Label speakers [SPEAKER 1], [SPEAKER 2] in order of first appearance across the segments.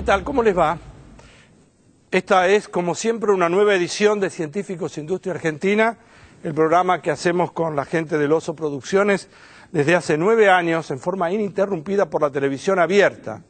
[SPEAKER 1] ¿qué tal? ¿Cómo les va? Esta es, como siempre, una nueva edición de Científicos Industria Argentina, el programa que hacemos con la gente del Oso Producciones desde hace 9 años, en forma ininterrumpida por la televisión abierta.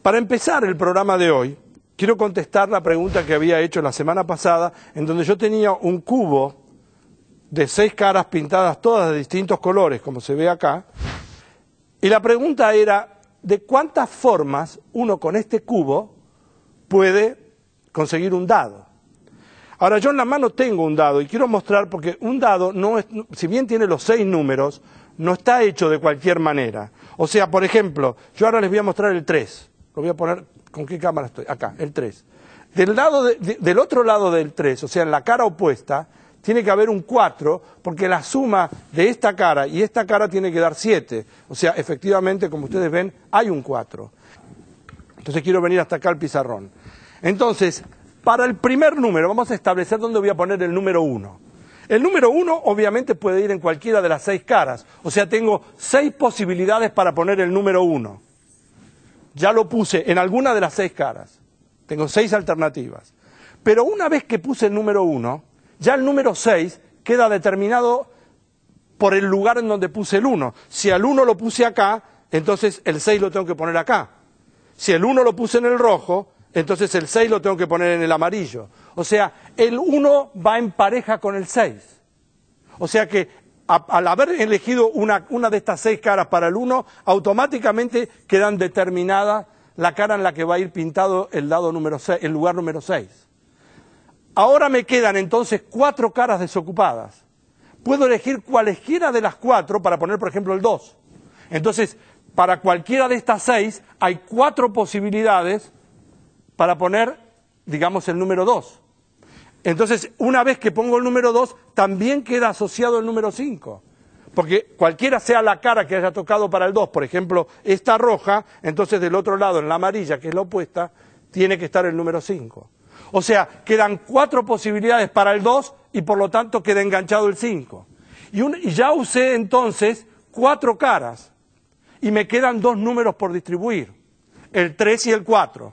[SPEAKER 1] Para empezar el programa de hoy, quiero contestar la pregunta que había hecho la semana pasada, en donde yo tenía un cubo de 6 caras pintadas todas de distintos colores, como se ve acá, y la pregunta era, ¿de cuántas formas uno con este cubo puede conseguir un dado? Ahora, yo en la mano tengo un dado y quiero mostrar, porque un dado, no es, si bien tiene los 6 números, no está hecho de cualquier manera. O sea, por ejemplo, yo ahora les voy a mostrar el 3. Lo voy a poner, ¿con qué cámara estoy? Acá, el 3. Del otro lado del 3, o sea, en la cara opuesta, tiene que haber un 4, porque la suma de esta cara y esta cara tiene que dar 7. O sea, efectivamente, como ustedes ven, hay un 4. Entonces quiero venir hasta acá al pizarrón. Entonces, para el primer número, vamos a establecer dónde voy a poner el número 1. El número 1 obviamente puede ir en cualquiera de las 6 caras. O sea, tengo 6 posibilidades para poner el número 1. Ya lo puse en alguna de las 6 caras. Tengo 6 alternativas. Pero una vez que puse el número 1, ya el número 6 queda determinado por el lugar en donde puse el 1. Si al 1 lo puse acá, entonces el 6 lo tengo que poner acá. Si el 1 lo puse en el rojo, entonces el 6 lo tengo que poner en el amarillo. O sea, el 1 va en pareja con el 6. O sea que al haber elegido una de estas 6 caras para el 1, automáticamente quedan determinadas la cara en la que va a ir pintado el dado número 6, el lugar número 6. Ahora me quedan entonces 4 caras desocupadas. Puedo elegir cualesquiera de las 4 para poner, por ejemplo, el 2. Entonces, para cualquiera de estas 6 hay 4 posibilidades para poner, digamos, el número 2. Entonces, una vez que pongo el número 2, también queda asociado el número 5. Porque cualquiera sea la cara que haya tocado para el 2, por ejemplo, esta roja, entonces del otro lado, en la amarilla, que es la opuesta, tiene que estar el número 5. O sea, quedan 4 posibilidades para el 2 y por lo tanto queda enganchado el 5. Y ya usé entonces 4 caras y me quedan 2 números por distribuir, el 3 y el 4.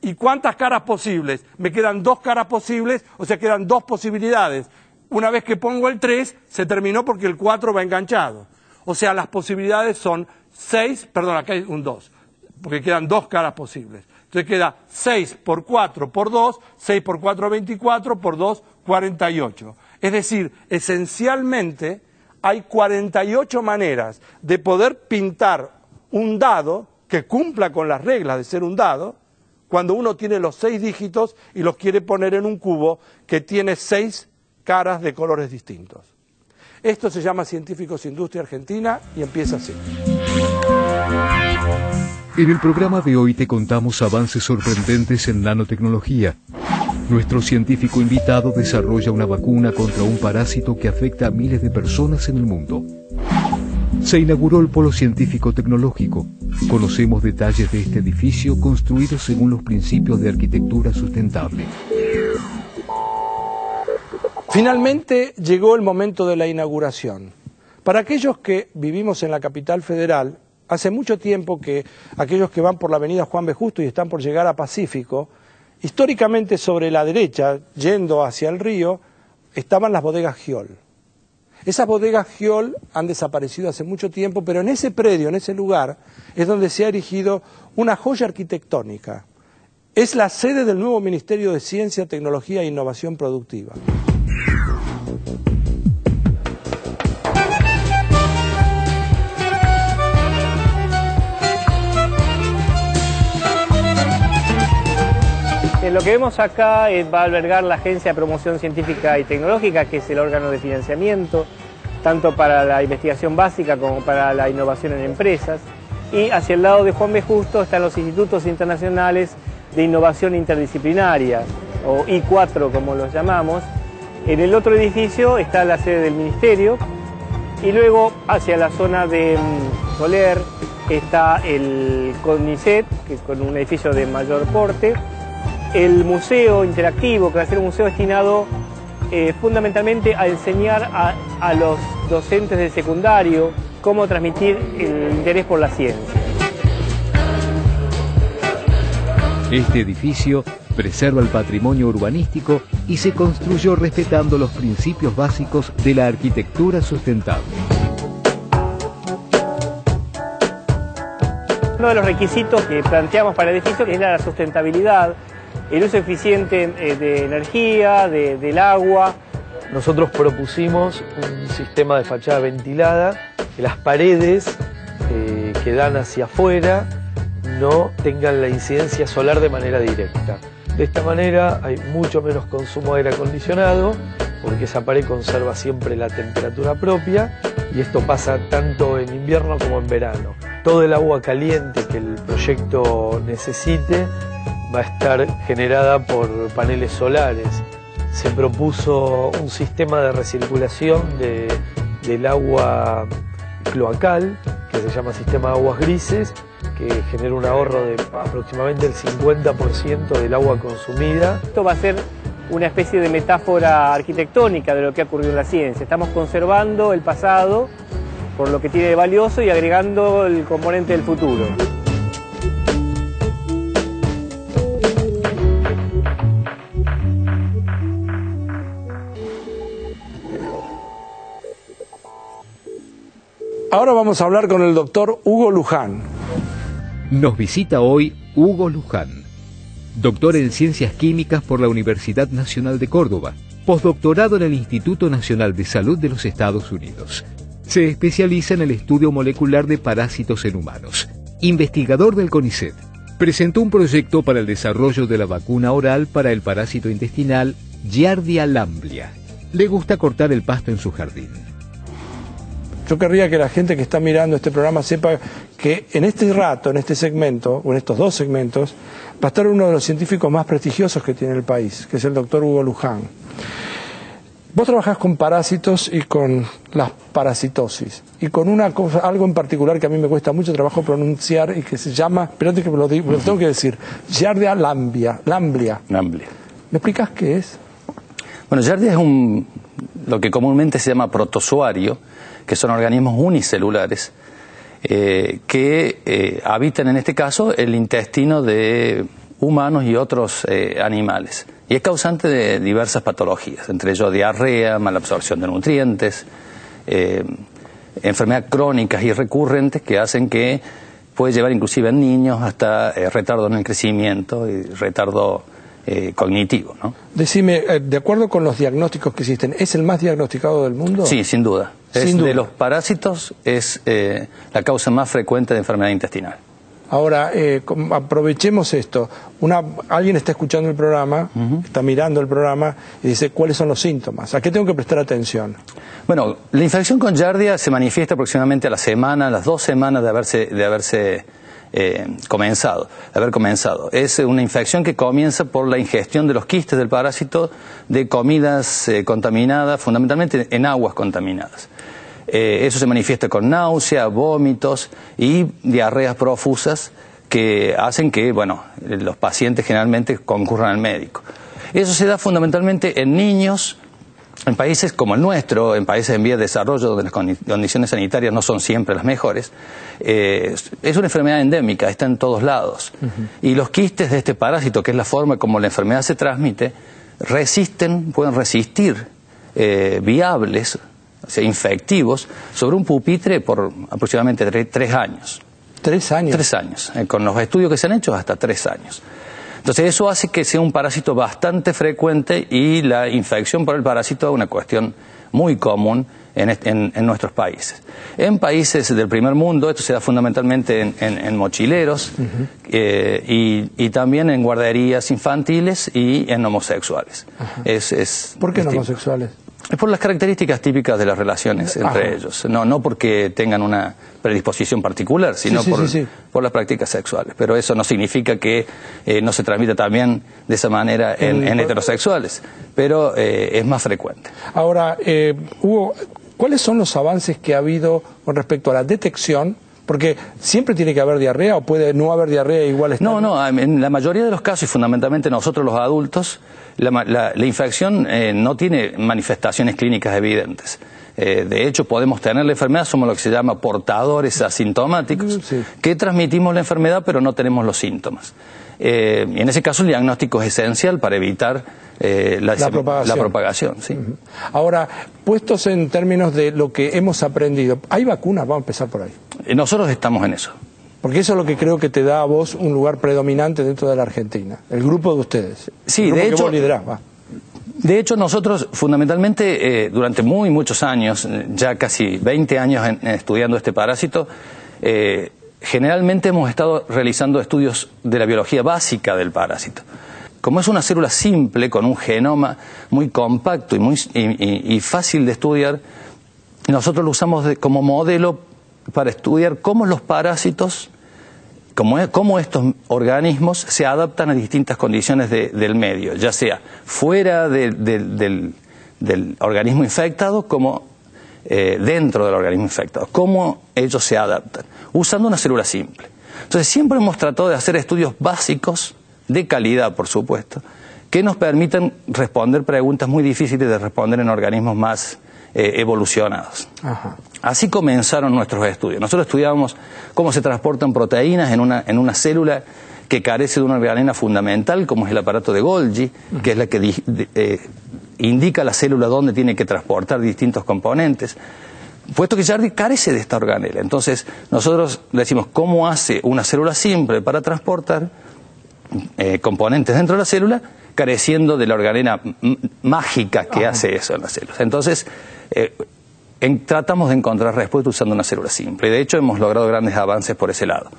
[SPEAKER 1] ¿Y cuántas caras posibles? Me quedan 2 caras posibles, o sea, quedan 2 posibilidades. Una vez que pongo el 3, se terminó porque el 4 va enganchado. O sea, las posibilidades son 6, perdón, acá hay un 2, porque quedan 2 caras posibles. Entonces queda 6 por 4 por 2, 6 por 4, 24, por 2, 48. Es decir, esencialmente hay 48 maneras de poder pintar un dado que cumpla con las reglas de ser un dado, cuando uno tiene los 6 dígitos y los quiere poner en un cubo que tiene 6 caras de colores distintos. Esto se llama Científicos Industria Argentina y empieza así.
[SPEAKER 2] En el programa de hoy te contamos avances sorprendentes en nanotecnología. Nuestro científico invitado desarrolla una vacuna contra un parásito que afecta a miles de personas en el mundo. Se inauguró el Polo Científico Tecnológico. Conocemos detalles de este edificio construido según los principios de arquitectura sustentable.
[SPEAKER 1] Finalmente llegó el momento de la inauguración. Para aquellos que vivimos en la capital federal, hace mucho tiempo que aquellos que van por la avenida Juan B. Justo y están por llegar a Pacífico, históricamente sobre la derecha, yendo hacia el río, estaban las bodegas Giol. Esas bodegas Giol han desaparecido hace mucho tiempo, pero en ese predio, en ese lugar, es donde se ha erigido una joya arquitectónica. Es la sede del nuevo Ministerio de Ciencia, Tecnología e Innovación Productiva.
[SPEAKER 3] Lo que vemos acá va a albergar la Agencia de Promoción Científica y Tecnológica, que es el órgano de financiamiento, tanto para la investigación básica como para la innovación en empresas. Y hacia el lado de Juan B. Justo están los Institutos Internacionales de Innovación Interdisciplinaria, o I4 como los llamamos. En el otro edificio está la sede del Ministerio, y luego hacia la zona de Soler está el CONICET, que es con un edificio de mayor porte, el museo interactivo, que va a ser un museo destinado fundamentalmente a enseñar a los docentes de secundario cómo transmitir el interés por la ciencia.
[SPEAKER 2] Este edificio preserva el patrimonio urbanístico y se construyó respetando los principios básicos de la arquitectura sustentable.
[SPEAKER 3] Uno de los requisitos que planteamos para el edificio es la sustentabilidad, el uso eficiente de energía, del agua.
[SPEAKER 4] Nosotros propusimos un sistema de fachada ventilada, que las paredes que dan hacia afuera no tengan la incidencia solar de manera directa. De esta manera hay mucho menos consumo de aire acondicionado, porque esa pared conserva siempre la temperatura propia, y esto pasa tanto en invierno como en verano. Todo el agua caliente que el proyecto necesite va a estar generada por paneles solares. Se propuso un sistema de recirculación del agua cloacal, que se llama sistema de aguas grises, que genera un ahorro de aproximadamente el 50% del agua consumida.
[SPEAKER 3] Esto va a ser una especie de metáfora arquitectónica de lo que ha ocurrido en la ciencia. Estamos conservando el pasado por lo que tiene de valioso y agregando el componente del futuro.
[SPEAKER 1] Ahora vamos a hablar con el doctor Hugo Luján.
[SPEAKER 2] Nos visita hoy Hugo Luján, doctor en Ciencias Químicas por la Universidad Nacional de Córdoba, postdoctorado en el Instituto Nacional de Salud de los Estados Unidos. Se especializa en el estudio molecular de parásitos en humanos. Investigador del CONICET. Presentó un proyecto para el desarrollo de la vacuna oral para el parásito intestinal Giardia lamblia. Le gusta cortar el pasto en su jardín.
[SPEAKER 1] Yo querría que la gente que está mirando este programa sepa que en este rato, en este segmento, o en estos dos segmentos, va a estar uno de los científicos más prestigiosos que tiene el país, que es el doctor Hugo Luján. Vos trabajás con parásitos y con la parasitosis, y con una cosa, algo en particular que a mí me cuesta mucho trabajo pronunciar y que se llama, espérate que me lo tengo que decir, Giardia lamblia. ¿Me explicás qué es?
[SPEAKER 5] Bueno, Giardia es lo que comúnmente se llama protozoario, que son organismos unicelulares que habitan en este caso el intestino de humanos y otros animales. Y es causante de diversas patologías, entre ellos diarrea, mala absorción de nutrientes, enfermedades crónicas y recurrentes que hacen que puede llevar inclusive en niños hasta retardo en el crecimiento y retardo cognitivo, ¿no?
[SPEAKER 1] Decime, de acuerdo con los diagnósticos que existen, ¿es el más diagnosticado del mundo?
[SPEAKER 5] Sí, sin duda. De los parásitos es la causa más frecuente de enfermedad intestinal.
[SPEAKER 1] Ahora, aprovechemos esto. Alguien está escuchando el programa, está mirando el programa y dice, ¿cuáles son los síntomas? ¿A qué tengo que prestar atención?
[SPEAKER 5] Bueno, la infección con Giardia se manifiesta aproximadamente a la semana, a las 2 semanas de haber comenzado. Es una infección que comienza por la ingestión de los quistes del parásito de comidas contaminadas, fundamentalmente en aguas contaminadas. Eso se manifiesta con náusea, vómitos y diarreas profusas que hacen que, los pacientes generalmente concurran al médico. Eso se da fundamentalmente en niños, en países como el nuestro, en países en vías de desarrollo donde las condiciones sanitarias no son siempre las mejores. Es una enfermedad endémica, está en todos lados. Y los quistes de este parásito, que es la forma como la enfermedad se transmite, pueden resistir viables, o sea, infectivos, sobre un pupitre por aproximadamente 3 años.
[SPEAKER 1] ¿3 años?
[SPEAKER 5] 3 años. Con los estudios que se han hecho, hasta 3 años. Entonces eso hace que sea un parásito bastante frecuente y la infección por el parásito es una cuestión muy común en nuestros países. En países del primer mundo esto se da fundamentalmente en mochileros y también en guarderías infantiles y en homosexuales.
[SPEAKER 1] ¿Por qué en homosexuales?
[SPEAKER 5] Es por las características típicas de las relaciones entre ellos, no porque tengan una predisposición particular, sino por las prácticas sexuales. Pero eso no significa que no se transmita también de esa manera en heterosexuales, pero es más frecuente.
[SPEAKER 1] Ahora, Hugo, ¿cuáles son los avances que ha habido con respecto a la detección? Porque siempre tiene que haber diarrea o puede no haber diarrea igual.
[SPEAKER 5] No, en la mayoría de los casos, y fundamentalmente nosotros los adultos, la infección no tiene manifestaciones clínicas evidentes. De hecho, podemos tener la enfermedad, somos lo que se llama portadores asintomáticos, que transmitimos la enfermedad pero no tenemos los síntomas. Y en ese caso el diagnóstico es esencial para evitar la propagación. ¿Sí?
[SPEAKER 1] Ahora, puestos en términos de lo que hemos aprendido, ¿hay vacunas? Vamos a empezar por ahí.
[SPEAKER 5] Nosotros estamos en eso.
[SPEAKER 1] Porque eso es lo que creo que te da a vos un lugar predominante dentro de la Argentina, el grupo de ustedes.
[SPEAKER 5] Sí, de hecho nosotros fundamentalmente durante muchos años, ya casi 20 años estudiando este parásito, generalmente hemos estado realizando estudios de la biología básica del parásito. Como es una célula simple, con un genoma muy compacto y fácil de estudiar, nosotros lo usamos como modelo para estudiar cómo los parásitos, cómo estos organismos se adaptan a distintas condiciones del medio, ya sea fuera del organismo infectado como dentro del organismo infectado, cómo ellos se adaptan, usando una célula simple. Entonces siempre hemos tratado de hacer estudios básicos, de calidad por supuesto, que nos permitan responder preguntas muy difíciles de responder en organismos más evolucionados.
[SPEAKER 1] Ajá.
[SPEAKER 5] Así comenzaron nuestros estudios. Nosotros estudiábamos cómo se transportan proteínas en una célula que carece de una organela fundamental, como es el aparato de Golgi, que es la que indica a la célula dónde tiene que transportar distintos componentes, puesto que Yardi carece de esta organela. Entonces, nosotros decimos cómo hace una célula simple para transportar componentes dentro de la célula, careciendo de la organela mágica que hace eso en las células. Entonces, tratamos de encontrar respuesta usando una célula simple. Y de hecho hemos logrado grandes avances por ese lado.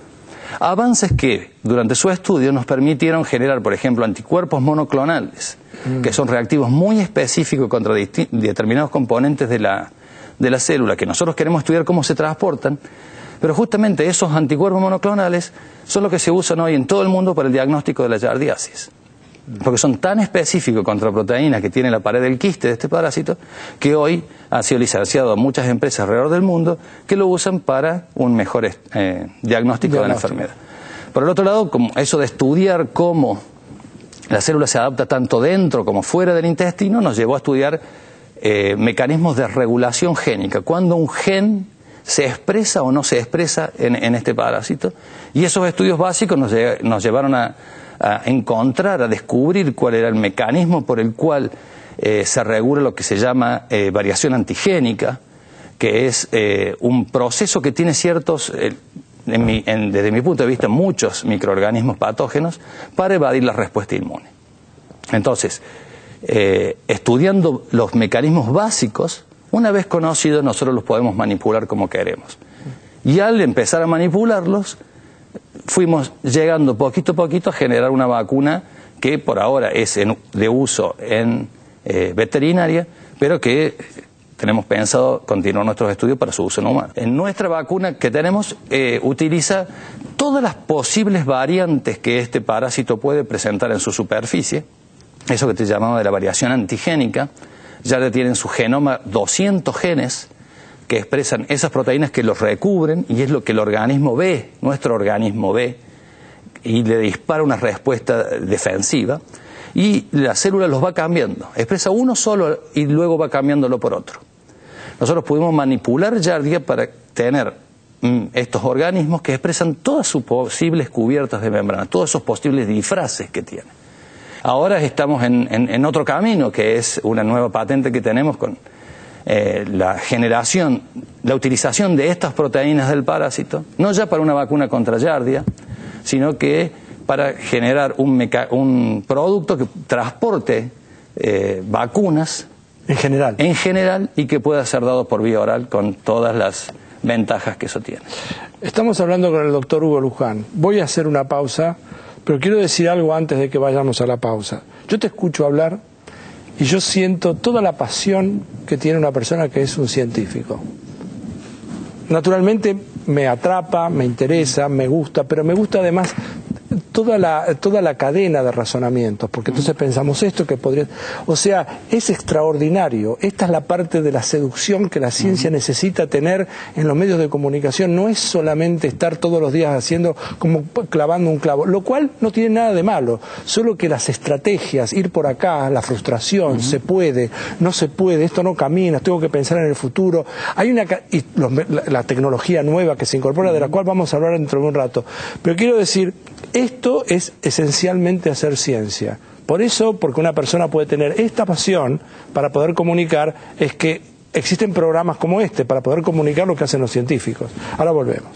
[SPEAKER 5] Avances que durante su estudio nos permitieron generar, por ejemplo, anticuerpos monoclonales, que son reactivos muy específicos contra determinados componentes de la célula, que nosotros queremos estudiar cómo se transportan, pero justamente esos anticuerpos monoclonales son los que se usan hoy en todo el mundo para el diagnóstico de la yardiasis. Porque son tan específicos contra proteínas que tiene la pared del quiste de este parásito, que hoy han sido licenciados a muchas empresas alrededor del mundo que lo usan para un mejor diagnóstico de la enfermedad. Por el otro lado, como eso de estudiar cómo la célula se adapta tanto dentro como fuera del intestino, nos llevó a estudiar mecanismos de regulación génica, cuando un gen se expresa o no se expresa en este parásito, y esos estudios básicos nos llevaron a encontrar, a descubrir cuál era el mecanismo por el cual se regula lo que se llama variación antigénica, que es un proceso que tiene ciertos, desde mi punto de vista, muchos microorganismos patógenos para evadir la respuesta inmune. Entonces, estudiando los mecanismos básicos, una vez conocidos, nosotros los podemos manipular como queremos. Y al empezar a manipularlos, fuimos llegando poquito a poquito a generar una vacuna que por ahora es de uso en veterinaria, pero que tenemos pensado continuar nuestros estudios para su uso en humanos. En nuestra vacuna que tenemos utiliza todas las posibles variantes que este parásito puede presentar en su superficie, eso que te llamaba de la variación antigénica. Ya tienen en su genoma 200 genes que expresan esas proteínas que los recubren, y es lo que el organismo ve, nuestro organismo ve, y le dispara una respuesta defensiva, y la célula los va cambiando, expresa uno solo y luego va cambiándolo por otro. Nosotros pudimos manipular Yardia para tener estos organismos que expresan todas sus posibles cubiertas de membrana, todos esos posibles disfraces que tienen. Ahora estamos en otro camino, que es una nueva patente que tenemos con la utilización de estas proteínas del parásito, no ya para una vacuna contra Yardia, sino que para generar un producto que transporte vacunas
[SPEAKER 1] en general
[SPEAKER 5] y que pueda ser dado por vía oral con todas las ventajas que eso tiene.
[SPEAKER 1] Estamos hablando con el doctor Hugo Luján. Voy a hacer una pausa, pero quiero decir algo antes de que vayamos a la pausa. Yo te escucho hablar y yo siento toda la pasión que tiene una persona que es un científico. Naturalmente me atrapa, me interesa, me gusta, pero me gusta además toda la cadena de razonamientos, porque entonces pensamos esto que podría... O sea, es extraordinario. Esta es la parte de la seducción que la ciencia necesita tener en los medios de comunicación. No es solamente estar todos los días haciendo como clavando un clavo, lo cual no tiene nada de malo, solo que las estrategias, ir por acá, la frustración, se puede, no se puede, esto no camina, tengo que pensar en el futuro. Hay la tecnología nueva que se incorpora, de la cual vamos a hablar dentro de un rato. Pero quiero decir, esto esto es esencialmente hacer ciencia. Por eso, porque una persona puede tener esta pasión para poder comunicar, es que existen programas como este para poder comunicar lo que hacen los científicos. Ahora volvemos.